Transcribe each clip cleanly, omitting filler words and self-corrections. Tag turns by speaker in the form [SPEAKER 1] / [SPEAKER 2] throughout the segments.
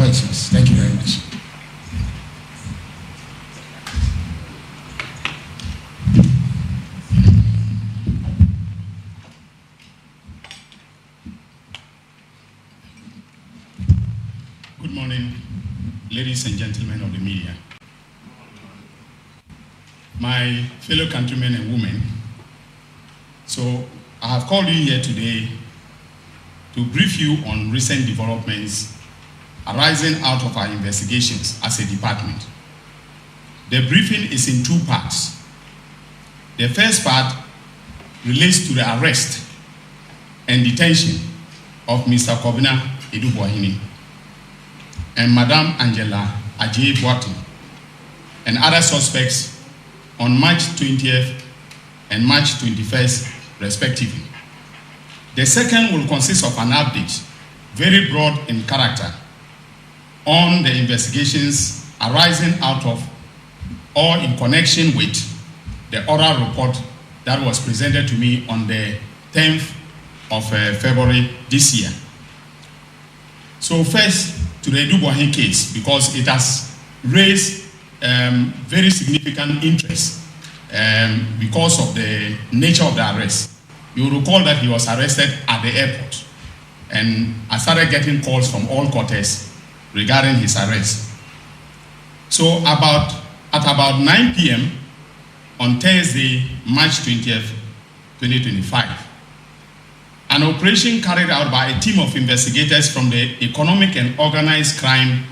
[SPEAKER 1] Excellency. Thank you very much.
[SPEAKER 2] Good morning, ladies and gentlemen of the media. My fellow countrymen and women, so I have called you here today to brief you on recent developments arising out of our investigations as a department. The briefing is in two parts. The first part relates to the arrest and detention of Mr. Kobina Adu-Boahen and Madam Angela Adu-Boahen and other suspects on March 20th and March 21st, respectively. The second will consist of an update, very broad in character, on the investigations arising out of or in connection with the oral report that was presented to me on the 10th of February this year. So first, to the Adu-Boahen case, because it has raised very significant interest because of the nature of the arrest. You will recall that he was arrested at the airport, and I started getting calls from all quarters regarding his arrest. So at about 9 p.m. on Thursday, March 20th, 2025, an operation carried out by a team of investigators from the Economic and Organized Crime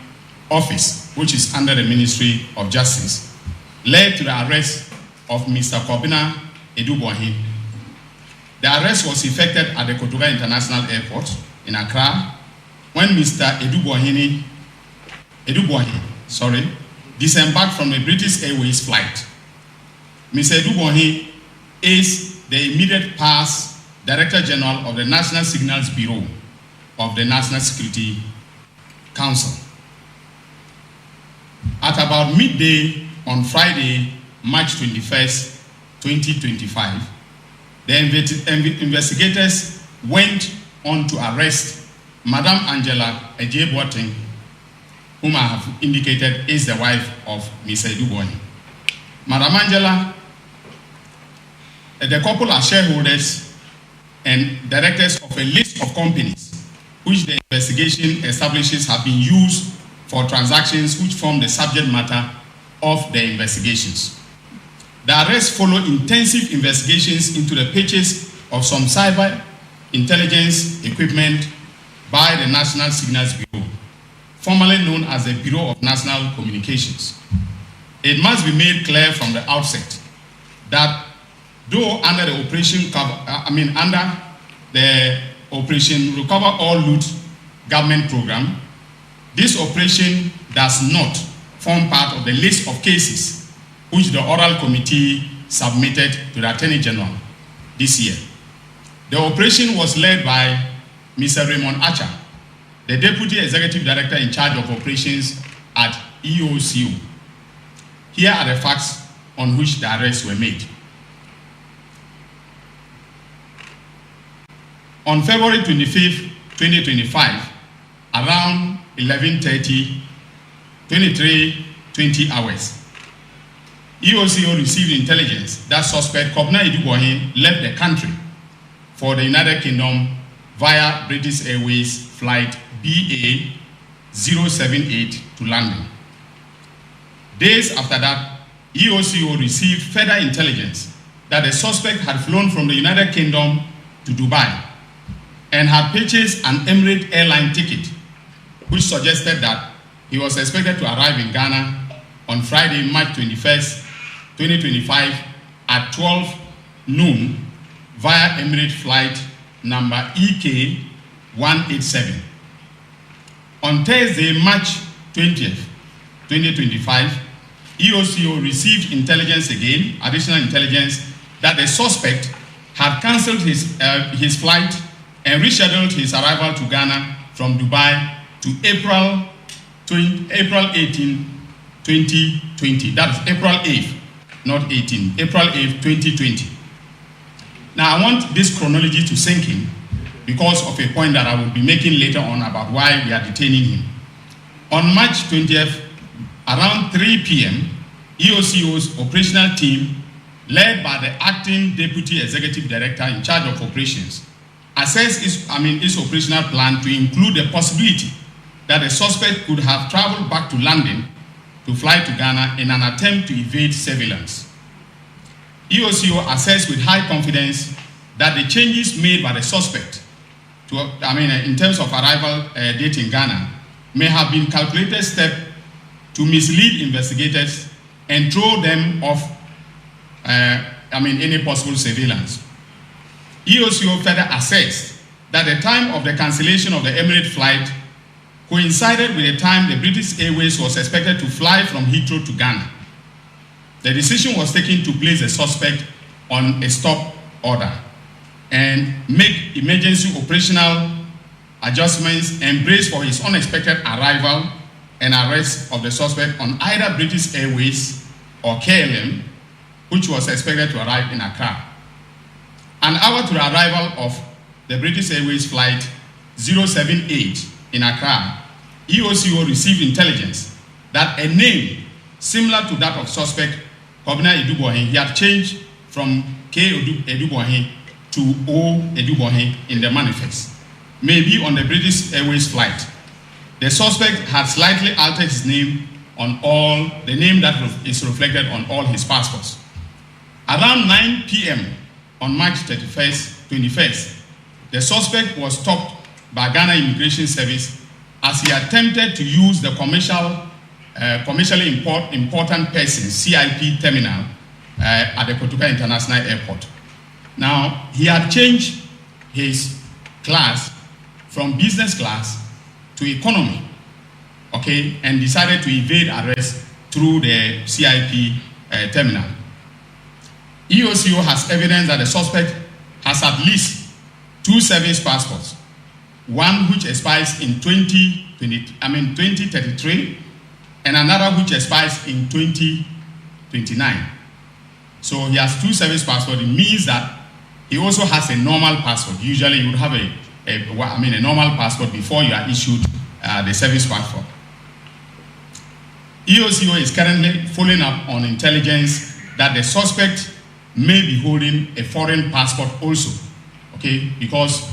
[SPEAKER 2] Office, which is under the Ministry of Justice, led to the arrest of Mr. Kobina Adu-Boahen. The arrest was effected at the Kotoka International Airport in Accra when Mr. Adu-Boahen disembarked from the British Airways flight. Mr. Adu-Boahen is the immediate past Director General of the National Signals Bureau of the National Security Council. At about midday on Friday, March 21st, 2025, the investigators went on to arrest Madam Angela Adu-Boahen, whom I have indicated is the wife of Mr. Adu-Boahen. Madam Angela, the couple are shareholders and directors of a list of companies which the investigation establishes have been used for transactions which form the subject matter of the investigations. The arrest followed intensive investigations into the purchase of some cyber intelligence equipment by the National Signals Bureau, formerly known as the Bureau of National Communications. It must be made clear from the outset that though under the Operation Recover All Loot government program, this operation does not form part of the list of cases which the oral committee submitted to the Attorney General this year. The operation was led by Mr. Raymond Archer, the Deputy Executive Director in charge of operations at EOCO. Here are the facts on which the arrests were made. On February 25th, 2025, around 11:30, 23:20 hours, EOCO received intelligence that suspect Kobina Adu-Boahen left the country for the United Kingdom via British Airways flight BA 078 to London. Days after that, EOCO received further intelligence that the suspect had flown from the United Kingdom to Dubai and had purchased an Emirates airline ticket, which suggested that he was expected to arrive in Ghana on Friday, March 21st, 2025 at 12 noon via Emirates flight number EK 187. On Thursday, March 20th, 2025, EOCO received intelligence again, additional intelligence, that the suspect had cancelled his flight and rescheduled his arrival to Ghana from Dubai to April 18, 2020. That's April 8th, not 18, April 8th, 2020. Now I want this chronology to sink in because of a point that I will be making later on about why we are detaining him. On March 20th, around 3 p.m., EOCO's operational team, led by the acting deputy executive director in charge of operations, assessed its operational plan to include the possibility that the suspect could have traveled back to London to fly to Ghana in an attempt to evade surveillance. EOCO assessed with high confidence that the changes made by the suspect in terms of arrival date in Ghana may have been calculated step to mislead investigators and throw them off any possible surveillance. EOCO further assessed that the time of the cancellation of the Emirates flight coincided with the time the British Airways was expected to fly from Heathrow to Ghana. The decision was taken to place the suspect on a stop order and make emergency operational adjustments and brace for his unexpected arrival and arrest of the suspect on either British Airways or KLM, which was expected to arrive in Accra. An hour to the arrival of the British Airways flight 078 in Accra, EOCO received intelligence that a name similar to that of suspect Kobina Adu-Boahen, he had changed from K. Adu-Boahen to O. Adu-Boahen in the manifest, may be on the British Airways flight. The suspect had slightly altered his name on all, the name that is reflected on all his passports. Around 9 p.m. on March 21st, the suspect was stopped by Ghana Immigration Service as he attempted to use the commercially important person CIP terminal at the Kotoka International Airport. Now, he had changed his class from business class to economy, okay, and decided to evade arrest through the CIP terminal. EOCO has evidence that the suspect has at least 2 service passports, one which expires in 2033 and another which expires in 2029. So he has 2 service passports. It means that he also has a normal passport. Usually you would have a normal passport before you are issued the service passport. EOCO is currently following up on intelligence that the suspect may be holding a foreign passport also, okay? Because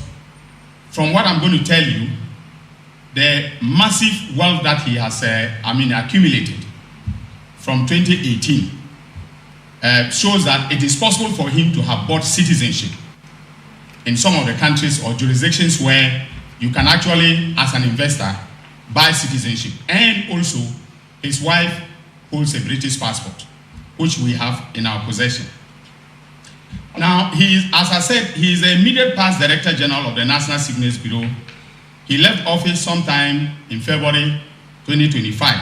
[SPEAKER 2] from what I'm going to tell you, the massive wealth that he has accumulated from 2018 shows that it is possible for him to have bought citizenship in some of the countries or jurisdictions where you can actually, as an investor, buy citizenship. And also, his wife holds a British passport, which we have in our possession. Now, as I said, he is the immediate past Director General of the National Signals Bureau. He left office sometime in February 2025.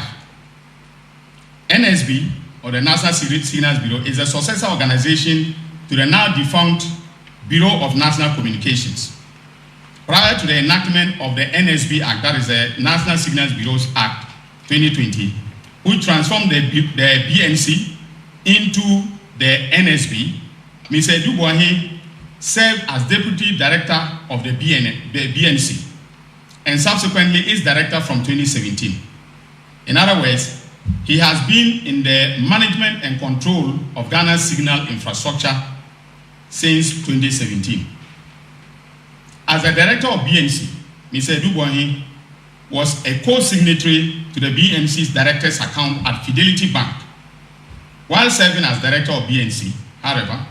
[SPEAKER 2] NSB, or the National Signals Bureau, is a successor organization to the now defunct Bureau of National Communications. Prior to the enactment of the NSB Act, that is the National Signals Bureaus Act 2020, which transformed the BNC into the NSB, Mr. Adu-Boahen served as Deputy Director of the BNC and subsequently its Director from 2017. In other words, he has been in the management and control of Ghana's signal infrastructure since 2017. As the Director of BNC, Mr. Adu-Boahen was a co-signatory to the BNC's Director's account at Fidelity Bank. While serving as Director of BNC, however,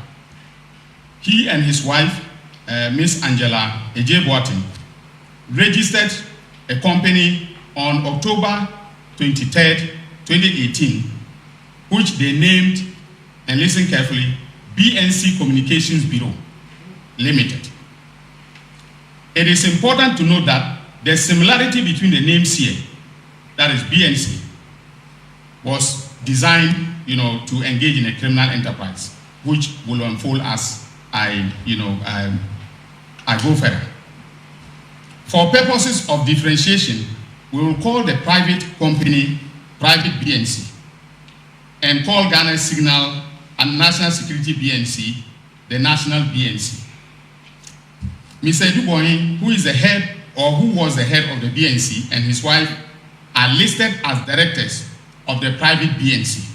[SPEAKER 2] he and his wife, Ms. Angela Adu-Boahen, registered a company on October 23rd, 2018, which they named, and listen carefully, BNC Communications Bureau Limited. It is important to note that the similarity between the names here, that is BNC, was designed, to engage in a criminal enterprise, which will unfold as I go further. For purposes of differentiation, we will call the private company Private BNC and call Ghana's Signal and National Security BNC the National BNC. Mr. Adu-Boahen, who is the head or who was the head of the BNC, and his wife, are listed as directors of the private BNC.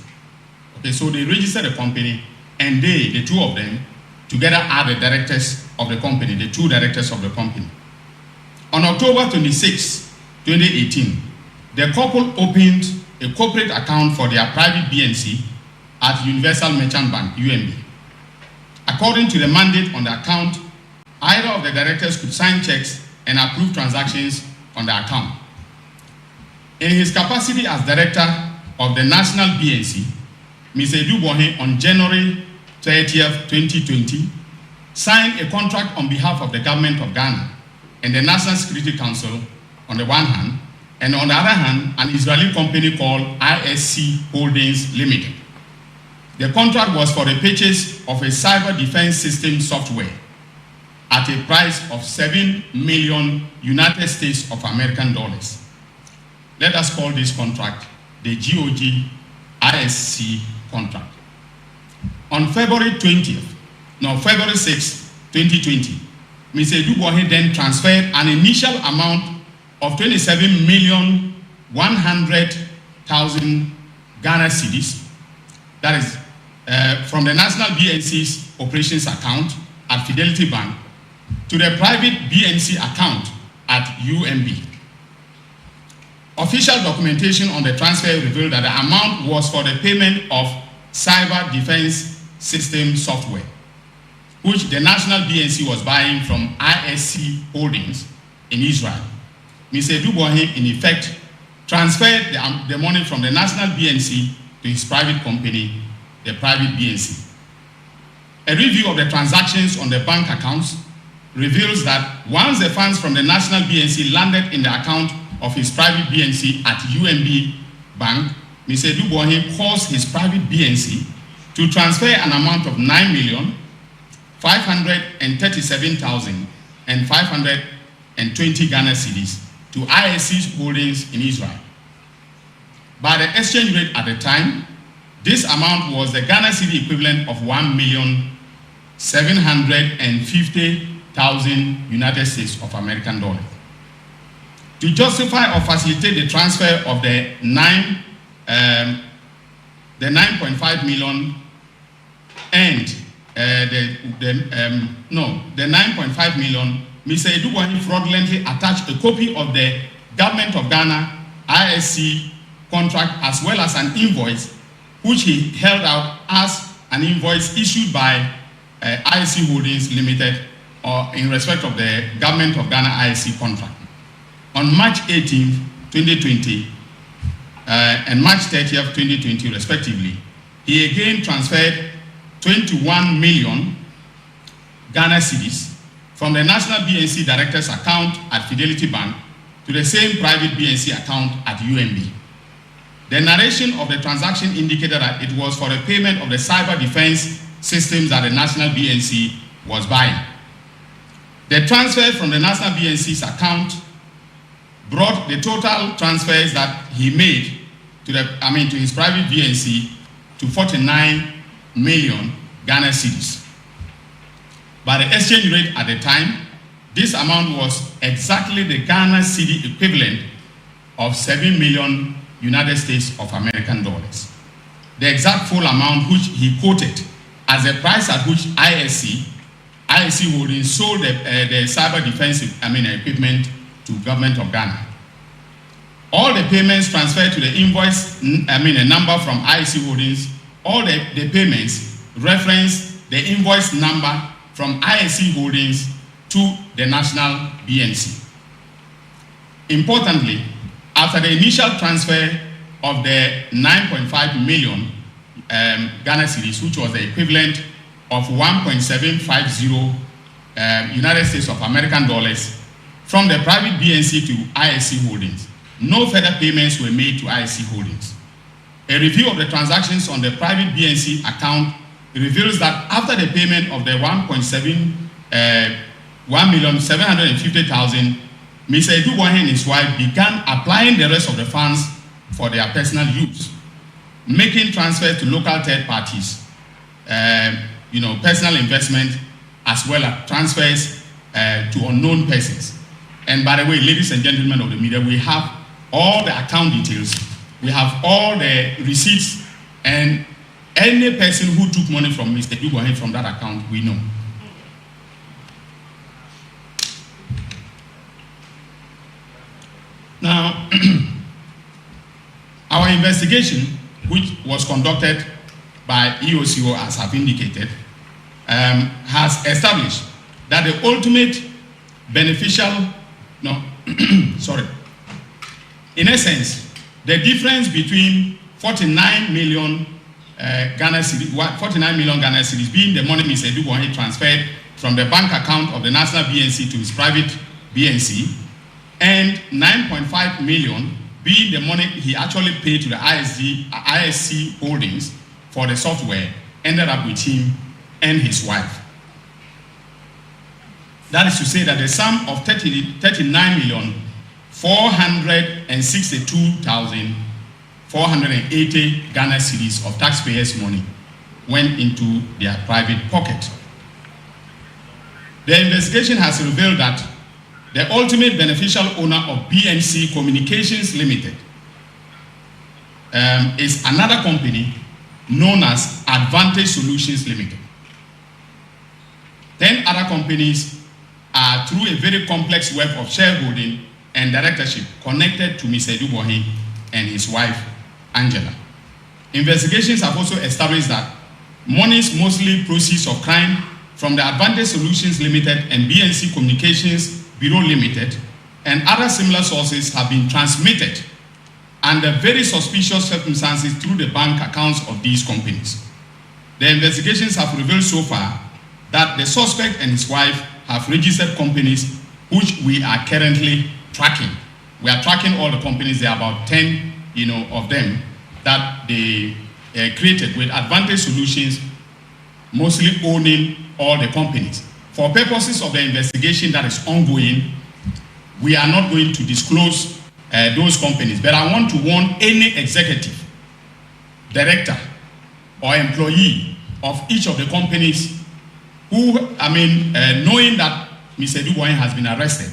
[SPEAKER 2] Okay, so they register the company, and they, the two of them, together are the directors of the company, the two directors of the company. On October 26, 2018, the couple opened a corporate account for their private BNC at Universal Merchant Bank, UMB. According to the mandate on the account, either of the directors could sign checks and approve transactions on the account. In his capacity as director of the National BNC, Mr. Adu-Boahen on January 30th, 2020, signed a contract on behalf of the government of Ghana and the National Security Council on the one hand, and on the other hand, an Israeli company called ISC Holdings Limited. The contract was for the purchase of a cyber defense system software at a price of $7 million United States of American dollars. Let us call this contract the GOG ISC contract. On February 6, 2020, Mr. Adu-Boahen then transferred an initial amount of 27,100,000 Ghana cedis, that is from the National BNC's operations account at Fidelity Bank to the private BNC account at UMB. Official documentation on the transfer revealed that the amount was for the payment of cyber defense system software, which the National BNC was buying from ISC Holdings in Israel. Mr. Adu-Boahen, in effect, transferred the money from the National BNC to his private company, the private BNC. A review of the transactions on the bank accounts reveals that once the funds from the National BNC landed in the account of his private BNC at UMB Bank, Mr. Adu-Boahen caused his private BNC to transfer an amount of 9,537,520 Ghana cedis to ISC Holdings in Israel. By the exchange rate at the time, this amount was the Ghana cedi equivalent of 1,750,000 United States of American dollars. To justify or facilitate the transfer of the 9.5 million and the 9.5 million, Mr. Adu-Boahen fraudulently attached a copy of the Government of Ghana ISC contract as well as an invoice, which he held out as an invoice issued by ISC Holdings Limited or in respect of the Government of Ghana ISC contract. On March 18, 2020 and March 30th, 2020 respectively, he again transferred 21 million Ghana cedis from the National BNC Director's account at Fidelity Bank to the same private BNC account at UMB. The narration of the transaction indicated that it was for the payment of the cyber defense systems that the National BNC was buying. The transfer from the National BNC's account brought the total transfers that he made to his private BNC to 49 million Ghana cedis. By the exchange rate at the time, this amount was exactly the Ghana cedi equivalent of 7 million United States of American dollars. The exact full amount which he quoted as the price at which ISC Holdings sold the cyber defense equipment to government of Ghana. All the payments transferred to the invoice, a number from ISC Holdings, all the payments reference the invoice number from ISC Holdings to the National BNC. Importantly, after the initial transfer of the 9.5 million Ghana cedis, which was the equivalent of 1.750 United States of American dollars from the private BNC to ISC Holdings, no further payments were made to ISC Holdings. A review of the transactions on the private BNC account reveals that after the payment of the 1,750,000, Mr. Adu-Boahen and his wife began applying the rest of the funds for their personal use, making transfers to local third parties, personal investment, as well as transfers to unknown persons. And by the way, ladies and gentlemen of the media, we have all the account details, we have all the receipts, and any person who took money from Mr. Adu-Boahen from that account, we know. Now, our investigation, which was conducted by EOCO, as I've indicated, has established that the ultimate beneficial, in essence, the difference between 49 million Ghana cedis being the money Mr. Adu-Boahen transferred from the bank account of the National BNC to his private BNC, and 9.5 million being the money he actually paid to the ISC Holdings for the software, ended up with him and his wife. That is to say that the sum of 39,462,480 Ghana cedis of taxpayers' money went into their private pocket. The investigation has revealed that the ultimate beneficial owner of BNC Communications Limited is another company known as Advantage Solutions Limited. 10 other companies are through a very complex web of shareholding and directorship connected to Mr. Adu-Boahen and his wife, Angela. Investigations have also established that monies, mostly proceeds of crime from the Advantage Solutions Limited and BNC Communications Bureau Limited and other similar sources, have been transmitted under very suspicious circumstances through the bank accounts of these companies. The investigations have revealed so far that the suspect and his wife have registered companies which we are currently tracking. We are tracking all the companies. There are about 10 of them that they created, with Advantage Solutions mostly owning all the companies. For purposes of the investigation that is ongoing, we are not going to disclose those companies, but I want to warn any executive, director, or employee of each of the companies who, knowing that Mr. Adu-Boahen has been arrested,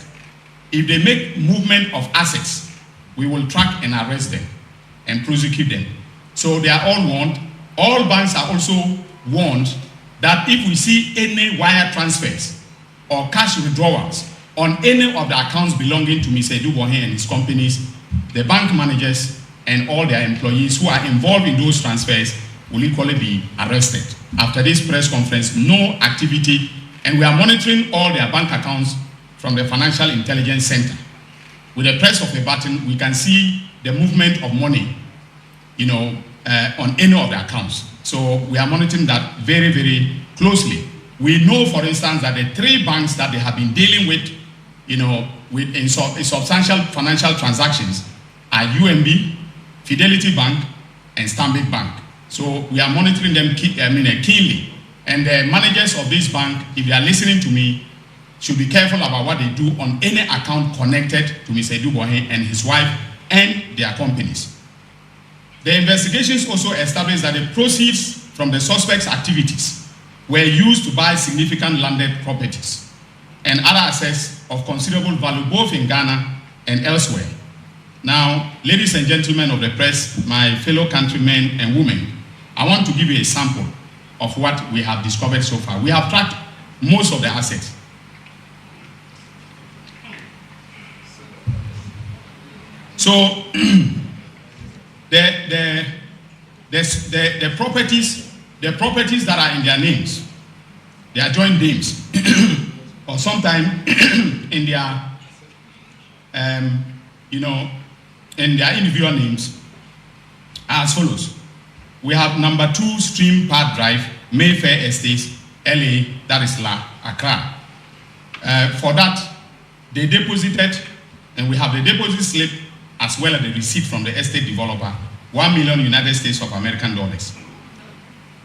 [SPEAKER 2] if they make movement of assets, we will track and arrest them and prosecute them. So they are all warned. All banks are also warned that if we see any wire transfers or cash withdrawals on any of the accounts belonging to Mr. Adu-Boahen and his companies, the bank managers and all their employees who are involved in those transfers will equally be arrested. After this press conference, no activity, and we are monitoring all their bank accounts from the Financial Intelligence Center. With the press of a button, we can see the movement of money, on any of the accounts. So we are monitoring that very, very closely. We know, for instance, that the 3 banks that they have been dealing with, in substantial financial transactions are UMB, Fidelity Bank, and Stanbic Bank. So we are monitoring them keenly. And the managers of this bank, if they are listening to me, should be careful about what they do on any account connected to Mr. Adu-Boahen and his wife and their companies. The investigations also established that the proceeds from the suspect's activities were used to buy significant landed properties and other assets of considerable value both in Ghana and elsewhere. Now, ladies and gentlemen of the press, my fellow countrymen and women, I want to give you a sample of what we have discovered so far. We have tracked most of the assets. So, the properties that are in their names, their joint names, or sometimes in their, in their individual names, are as follows. We have number 2 Stream Park Drive, Mayfair Estates, LA, that is Accra. For that, they deposited, and we have the deposit slip as well as the receipt from the estate developer, $1 million United States of American dollars.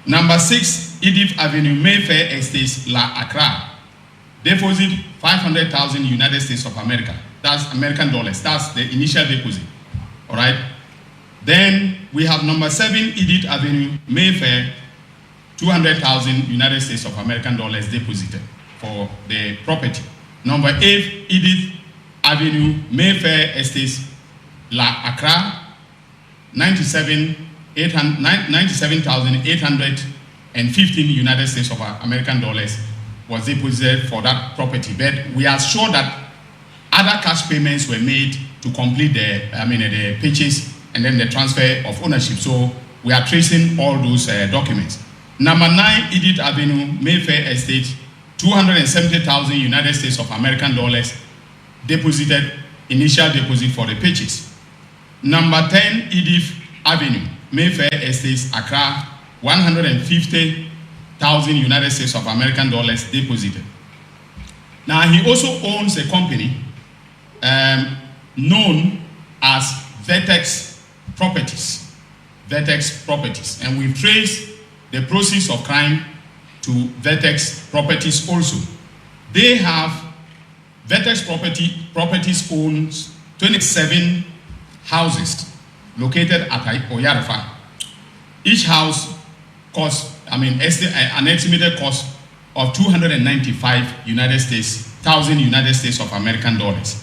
[SPEAKER 2] Number 6, Edith Avenue, Mayfair Estates, Accra. Deposit 500,000 United States of America. That's American dollars. That's the initial deposit. All right. Then we have number 7, Edith Avenue, Mayfair, 200,000 United States of American dollars deposited for the property. Number 8, Edith Avenue, Mayfair Estates, La Accra, 97,815 United States of American dollars was deposited for that property. But we are sure that other cash payments were made to complete the purchase and then the transfer of ownership. So we are tracing all those documents. Number 9, Edith Avenue, Mayfair Estate, 270,000 United States of American dollars deposited, initial deposit for the purchase. Number 10, Edith Avenue, Mayfair Estates, Accra, 150,000 United States of American dollars deposited. Now he also owns a company known as Vertex Properties. Vertex Properties, and we've traced the proceeds of crime to Vertex Properties also. They have Vertex Properties owns 27 houses located at Oyarifa. Each house costs, an estimated cost of 295,000 United States of American dollars.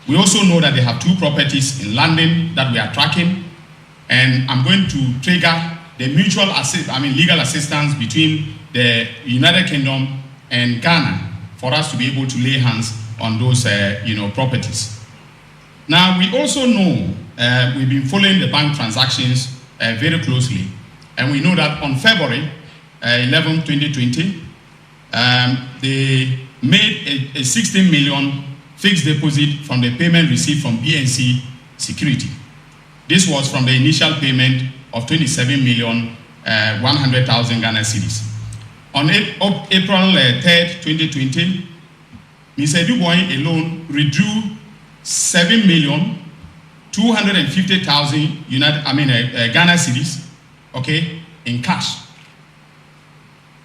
[SPEAKER 2] We also know that they have 2 properties in London that we are tracking, and I'm going to trigger the mutual legal assistance between the United Kingdom and Ghana for us to be able to lay hands on those properties. Now we also know we've been following the bank transactions very closely, and we know that on February 11, 2020, they made a 16 million fixed deposit from the payment received from BNC Security. This was from the initial payment of 27,100,000 Ghana cedis. On April 3rd, 2020, Mr. Adu-Boahen alone withdrew 7,250,000 Ghana cedis, okay, in cash.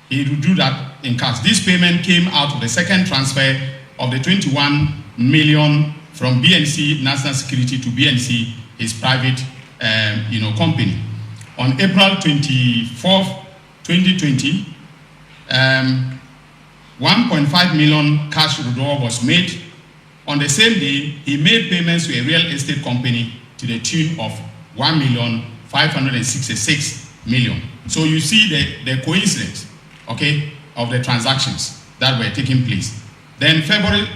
[SPEAKER 2] He withdrew that in cash. This payment came out of the second transfer of the 21 million from BNC National Security to BNC, his private company. On April 24th, 2020, 1.5 million cash withdrawal was made. On the same day, he made payments to a real estate company to the tune of 1,566,000. So you see the coincidence, okay, of the transactions that were taking place. Then February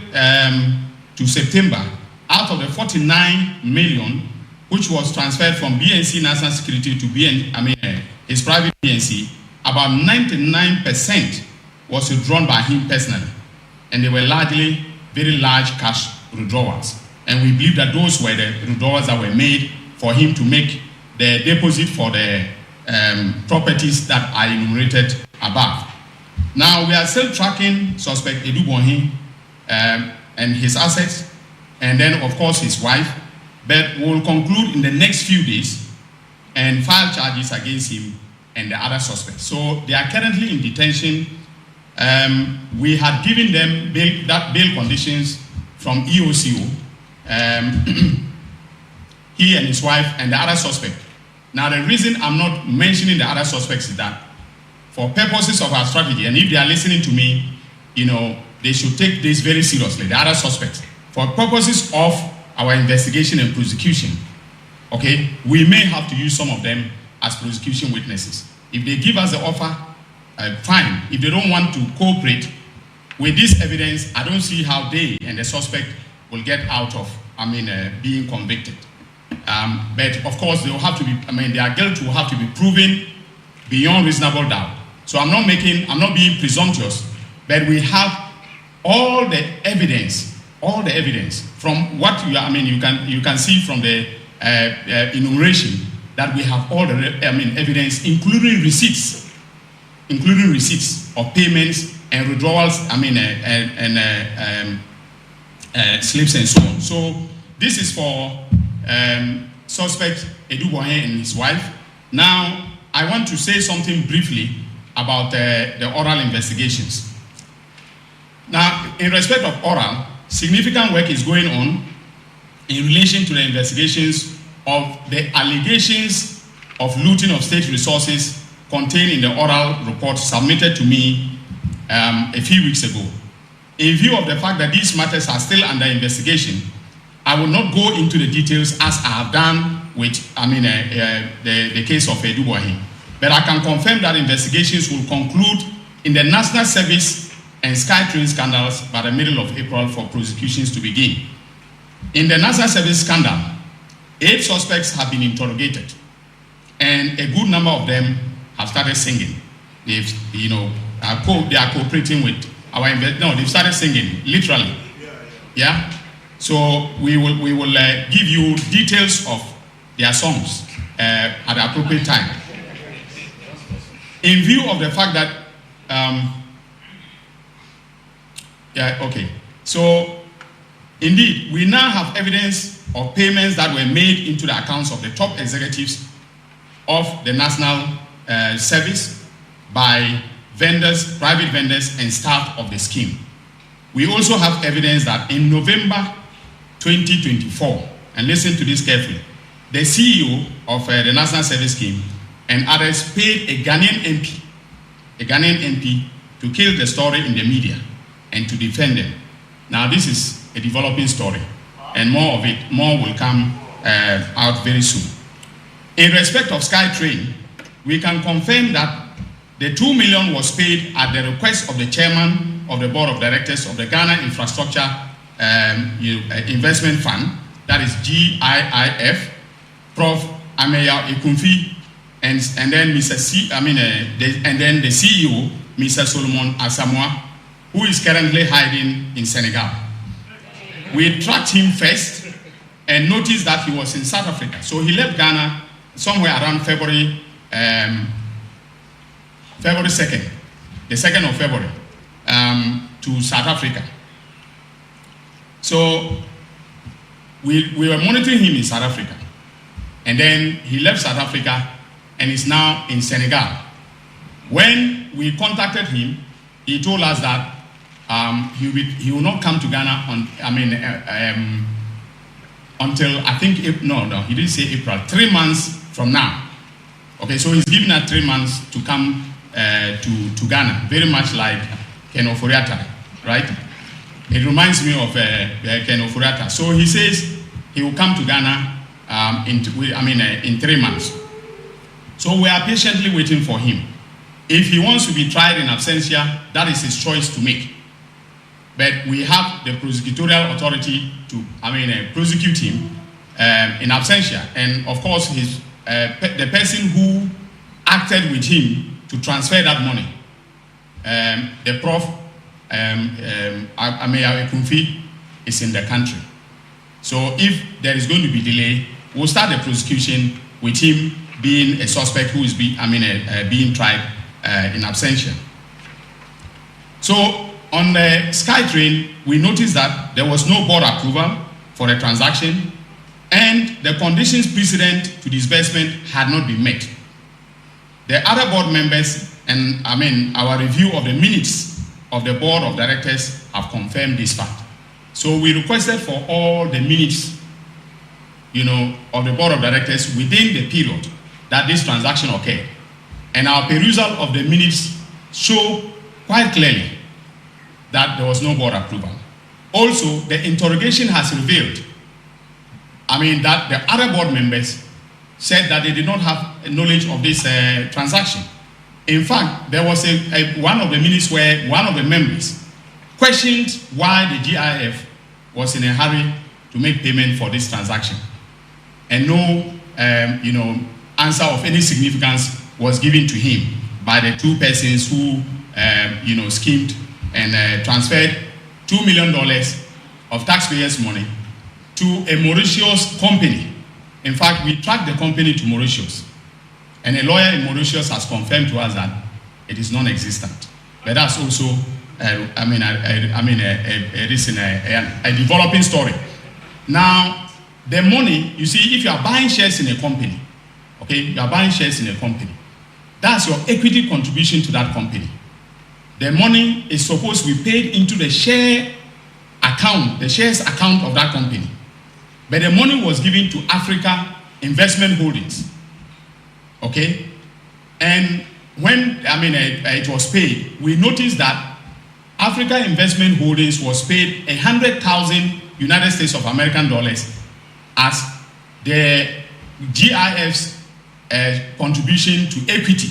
[SPEAKER 2] to September, out of the 49 million, which was transferred from BNC National Security to his private BNC, about 99% was withdrawn by him personally, and they were largely very large cash withdrawals. And we believe that those were the withdrawals that were made for him to make the deposit for the properties that are enumerated above. Now we are still tracking suspect Adu-Boahen and his assets, and then of course his wife, but we will conclude in the next few days and file charges against him and the other suspects. So they are currently in detention. We had given them bail conditions from EOCO, he and his wife and the other suspect. Now the reason I'm not mentioning the other suspects is that for purposes of our strategy, and if they are listening to me, they should take this very seriously, the other suspects. For purposes of our investigation and prosecution, okay, we may have to use some of them as prosecution witnesses. If they give us the offer, fine. If they don't want to cooperate with this evidence, I don't see how they and the suspect will get out of, being convicted. But of course, they will have to be, their guilt will have to be proven beyond reasonable doubt. So I'm not being presumptuous, but we have all the evidence from what you can see from the enumeration that we have all the evidence, including receipts of payments and withdrawals, slips and so on. So this is for suspect Adu-Boahen and his wife. Now I want to say something briefly about the oral investigations. Now, in respect of oral, significant work is going on in relation to the investigations of the allegations of looting of state resources contained in the oral report submitted to me a few weeks ago. In view of the fact that these matters are still under investigation, I will not go into the details as I have done with, the case of Adu-Boahen. But I can confirm that investigations will conclude in the National Service and SkyTrain scandals by the middle of April for prosecutions to begin. In the National Service scandal, 8 suspects have been interrogated, and a good number of them have started singing. They are cooperating with our they've started singing, literally. Yeah? So we will give you details of their songs at the appropriate time. In view of the fact that, so indeed, we now have evidence of payments that were made into the accounts of the top executives of the National Service by vendors, private vendors, and staff of the scheme. We also have evidence that in November 2024, and listen to this carefully, the CEO of the National Service Scheme and others paid a Ghanaian MP to kill the story in the media and to defend them. Now this is a developing story, and more will come out very soon. In respect of SkyTrain, we can confirm that the 2 million was paid at the request of the chairman of the board of directors of the Ghana Infrastructure Investment Fund, that is GIIF, Prof. Ameya Ekunfi, and then and then the CEO, Mr. Solomon Asamoah, who is currently hiding in Senegal. We tracked him first and noticed that he was in South Africa. So he left Ghana somewhere around February 2nd, the 2nd of February, to South Africa. So we were monitoring him in South Africa. And then he left South Africa and is now in Senegal. When we contacted him, he told us that he will not come to Ghana until I think he didn't say April, 3 months from now. Okay, so he's giving us 3 months to come to Ghana, very much like Ken Oforiatta, right? It reminds me of Ken Oforiatta. So he says he will come to Ghana in 3 months. So we are patiently waiting for him. If he wants to be tried in absentia, that is his choice to make. But we have the prosecutorial authority to prosecute him in absentia. And of course, the person who acted with him to transfer that money, the Prof. Ameya Ekunfi, is in the country. So if there is going to be delay, we'll start the prosecution with him being a suspect who is being tried in absentia. So on the SkyTrain, we noticed that there was no board approval for the transaction, and the conditions precedent to disbursement had not been met. The other board members and our review of the minutes of the board of directors have confirmed this fact. So we requested for all the minutes, of the board of directors within the period that this transaction occurred. And our perusal of the minutes show quite clearly that there was no board approval. Also, the interrogation has revealed, that the other board members said that they did not have knowledge of this transaction. In fact, there was one of the minutes where one of the members questioned why the GIF was in a hurry to make payment for this transaction. And no, answer of any significance was given to him by the two persons who, schemed and transferred $2 million of taxpayers' money to a Mauritius company. In fact, we tracked the company to Mauritius, and a lawyer in Mauritius has confirmed to us that it is non-existent. But that's also, a developing story. Now, the money, you see, if you are buying shares in a company, okay, you are buying shares in a company, that's your equity contribution to that company. The money is supposed to be paid into the share account, the shares account of that company. But the money was given to Africa Investment Holdings, okay? And when, it was paid, we noticed that Africa Investment Holdings was paid 100,000 United States of American dollars as the GIF's contribution to equity.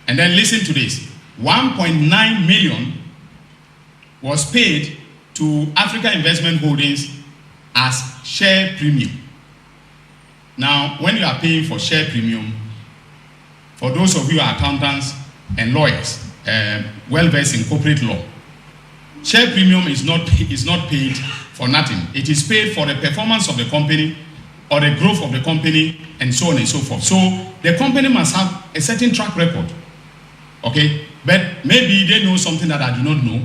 [SPEAKER 2] And then listen to this, 1.9 million was paid to Africa Investment Holdings as share premium. Now, when you are paying for share premium, for those of you who are accountants and lawyers, well-versed in corporate law, share premium is not paid for nothing. It is paid for the performance of the company or the growth of the company and so on and so forth. So the company must have a certain track record, okay? But maybe they know something that I do not know.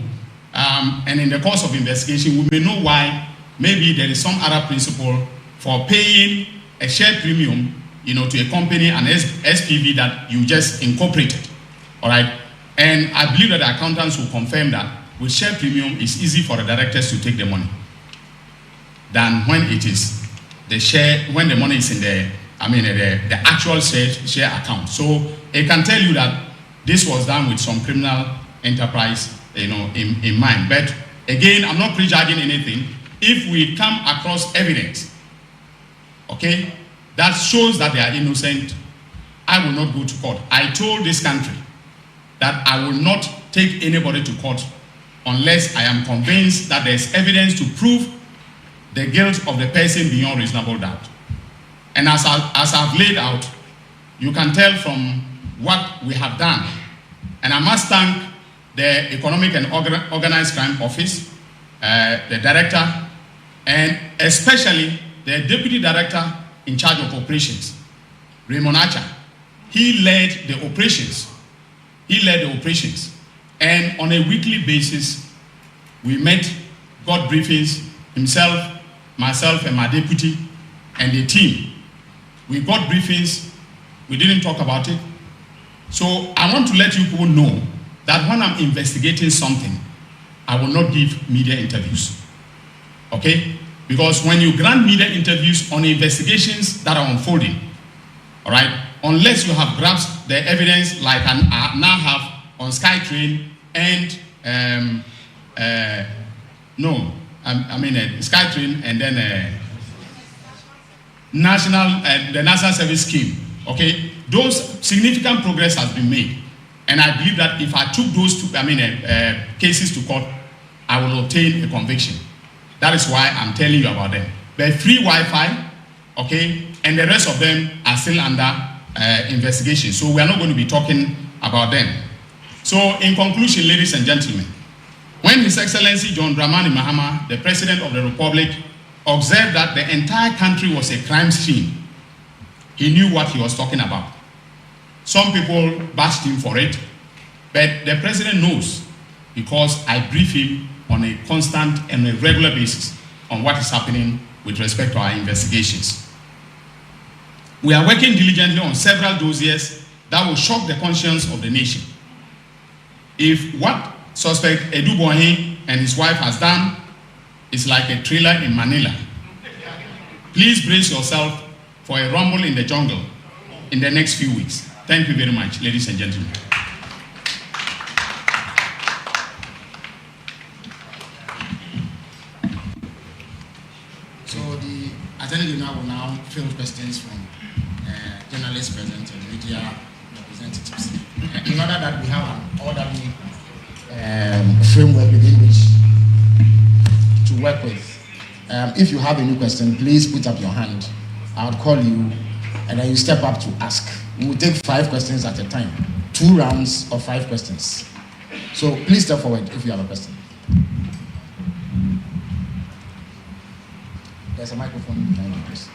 [SPEAKER 2] And in the course of investigation, we may know why. Maybe there is some other principle for paying a share premium, you know, to a company, an SPV that you just incorporated, all right? And I believe that the accountants will confirm that with share premium, it's easy for the directors to take the money than when it is the share, when the money is in the actual share account. So it can tell you that this was done with some criminal enterprise, you know, in mind. But again, I'm not prejudging anything. If we come across evidence, okay, that shows that they are innocent, I will not go to court. I told this country that I will not take anybody to court unless I am convinced that there's evidence to prove the guilt of the person beyond reasonable doubt. And as I've laid out, you can tell from what we have done. And I must thank the Economic and Organized Crime Office, the director, and especially the Deputy Director in charge of operations, Raymond Archer. He led the operations. And on a weekly basis, we met, got briefings, himself, myself, and my deputy, and the team. We got briefings, we didn't talk about it. So I want to let you people know that when I'm investigating something, I will not give media interviews, okay? Because when you grant media interviews on investigations that are unfolding, all right, unless you have grasped the evidence like I now have on SkyTrain and SkyTrain and then the National Service Scheme, okay, those significant progress has been made. And I believe that if I took those two, cases to court, I will obtain a conviction. That is why I'm telling you about them. But free Wi-Fi, okay, and the rest of them are still under investigation. So we are not going to be talking about them. So in conclusion, ladies and gentlemen, when His Excellency John Dramani Mahama, the President of the Republic, observed that the entire country was a crime scene, he knew what he was talking about. Some people bashed him for it, but the President knows because I brief him on a constant and a regular basis on what is happening with respect to our investigations. We are working diligently on several dossiers that will shock the conscience of the nation. If what suspect Adu-Boahen and his wife has done is like a thriller in Manila, please brace yourself for a rumble in the jungle in the next few weeks. Thank you very much, ladies and gentlemen.
[SPEAKER 1] So the Attorney General will now field questions from journalists present and media representatives. In order that we have an orderly framework within which to work with. If you have any question, please put up your hand. I'll call you and then you step up to ask. We will take 5 questions at a time, 2 rounds of 5 questions. So please step forward if you have a question. There's a microphone behind you, please.